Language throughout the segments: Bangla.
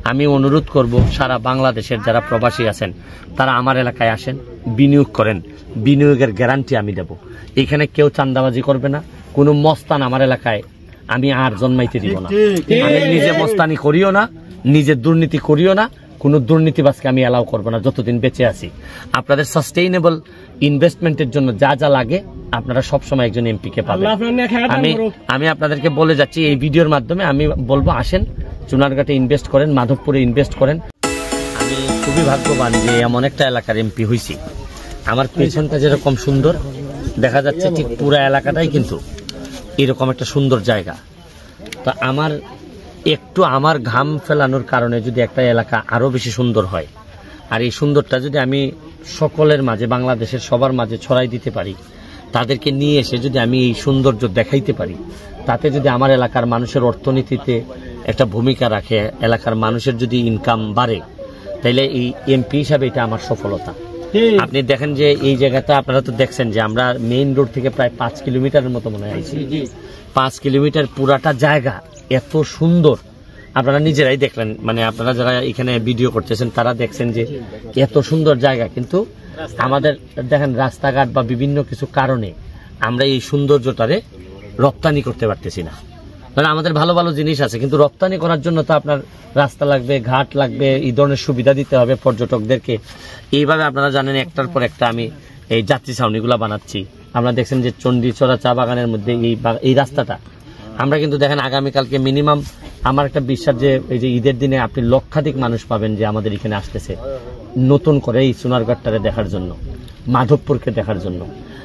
আমি অনুরোধ করব সারা বাংলাদেশের যারা প্রবাসী আছেন তারা আমার এলাকায় আসেন, বিনিয়োগ করেন। বিনিয়োগের গ্যারান্টি আমি দেব। এখানে কেউ চাঁদাবাজি করবে না। কোনো মস্তান আমার এলাকায় আমি আর জন্মাইতে দিব না। আমি নিজে মস্তানি করিও না, নিজে দুর্নীতি করিও না, কোনো দুর্নীতিবাজকে আমি অ্যালাউ করবো না যতদিন বেঁচে আছি। আপনাদের সাস্টেইনেবল ইনভেস্টমেন্টের জন্য যা যা লাগে আপনারা সবসময় একজন এমপিকে পাবেন। আমি আপনাদেরকে বলে যাচ্ছি এই ভিডিওর মাধ্যমে, আমি বলবো আসেন চুনারঘাটে ইনভেস্ট করেন, মাধবপুরে ইনভেস্ট করেন। আমি খুবই ভাগ্যবান যে এমন একটা এলাকার এমপি হয়েছি। আমার পেছনটা যেরকম সুন্দর দেখা যাচ্ছে, ঠিক পুরো এলাকাটাই কিন্তু এরকম একটা সুন্দর জায়গা। তো আমার ঘাম ফেলানোর কারণে যদি একটা এলাকা আরো বেশি সুন্দর হয়, আর এই সুন্দরটা যদি আমি সকলের মাঝে, বাংলাদেশের সবার মাঝে ছড়াই দিতে পারি, তাদেরকে নিয়ে এসে যদি আমি এই সৌন্দর্য দেখাইতে পারি, তাতে যদি আমার এলাকার মানুষের অর্থনীতিতে একটা ভূমিকা রাখে, এলাকার মানুষের যদি ইনকাম বাড়ে, তাইলে এই এমপি হিসাবে এটা আমার সফলতা। আপনি দেখেন যে এই জায়গাটা আপনারা তো দেখছেন যে আমরা মেইন রোড থেকে প্রায় 5 কিলোমিটারের মতো মনে হয় 5 কিলোমিটার পুরাটা জায়গা এত সুন্দর। আপনারা নিজেরাই দেখলেন, মানে আপনারা যারা এখানে ভিডিও করতেছেন তারা দেখছেন যে এত সুন্দর জায়গা। কিন্তু আমাদের দেখেন রাস্তাঘাট বা বিভিন্ন কিছু কারণে আমরা এই সৌন্দর্যটারে রপ্তানি করতে পারতেছি না। মানে আমাদের ভালো ভালো জিনিস আছে, কিন্তু রপ্তানি করার জন্য তো আপনার রাস্তা লাগবে, ঘাট লাগবে, এই ধরনের সুবিধা দিতে হবে পর্যটকদেরকে। এইভাবে আপনারা জানেন একটার পর একটা আমি এই যাত্রী ছাউনিগুলা বানাচ্ছি। আপনারা দেখছেন যে চণ্ডীচড়া চা বাগানের মধ্যে এই রাস্তাটা আমরা কিন্তু দেখেন আগামীকালকে মিনিমাম আমার একটা বিশ্বাস যে এই যে ঈদের দিনে আপনি লক্ষাধিক মানুষ পাবেন যে আমাদের এখানে আসতেছে নতুন করে এই চুনারঘাটটারে দেখার জন্য, মাধবপুরকে দেখার জন্য।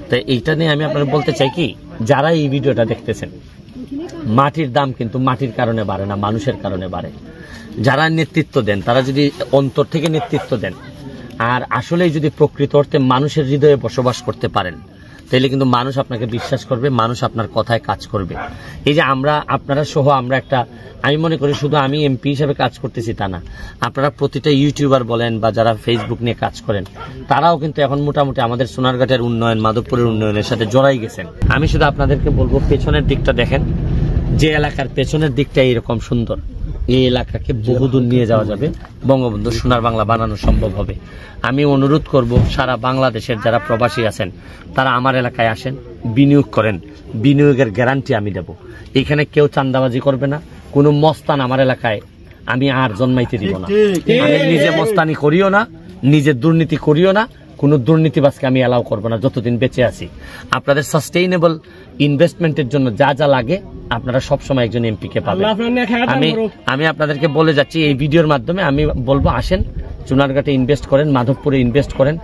তো এইটা নিয়ে আমি আপনারা বলতে চাই কি, যারা এই ভিডিওটা দেখতেছেন, মাটির দাম কিন্তু মাটির কারণে বাড়ে না, মানুষের কারণে বাড়ে। যারা নেতৃত্ব দেন তারা যদি অন্তর থেকে নেতৃত্ব দেন আর আসলেই যদি প্রকৃত অর্থে মানুষের হৃদয়ে বসবাস করতে পারেন, তাহলে কিন্তু মানুষ আপনাকে বিশ্বাস করবে, মানুষ আপনার কথায় কাজ করবে। এই যে আপনারা সহ আমরা একটা, আমি মনে করি শুধু আমি এমপি হিসেবে কাজ করতেছি তা না, আপনারা প্রতিটা ইউটিউবার বলেন বা যারা ফেসবুক নিয়ে কাজ করেন, তারাও কিন্তু এখন মোটামুটি আমাদের সোনারঘাটের উন্নয়ন, মাধবপুরের উন্নয়নের সাথে জড়াই গেছেন। আমি শুধু আপনাদেরকে বলবো পেছনের দিকটা দেখেন, যে এলাকার পেছনের দিকটা এরকম সুন্দর, এই এলাকাকে বহুদূর নিয়ে যাওয়া যাবে, বঙ্গবন্ধু সোনার বাংলা বানানো সম্ভব হবে। আমি অনুরোধ করব সারা বাংলাদেশের যারা প্রবাসী আছেন তারা আমার এলাকায় আসেন, বিনিয়োগ করেন। বিনিয়োগের গ্যারান্টি আমি দেব। এখানে কেউ চাঁদাবাজি করবে না। কোনো মস্তান আমার এলাকায় আমি আর জন্মাইতে দিব না। আমি নিজে মস্তানি করিও না, নিজে দুর্নীতি করিও না, কোনো দুর্নীতিবাজকে আমি অ্যালাউ করবো না যতদিন বেঁচে আছি। আপনাদের সাস্টেইনেবল ইনভেস্টমেন্টের জন্য যা যা লাগে আপনারা সবসময় একজন এমপিকে পাবেন। আমি আপনাদেরকে বলে যাচ্ছি এই ভিডিওর মাধ্যমে, আমি বলবো আসেন চুনারঘাটে ইনভেস্ট করেন, মাধবপুরে ইনভেস্ট করেন।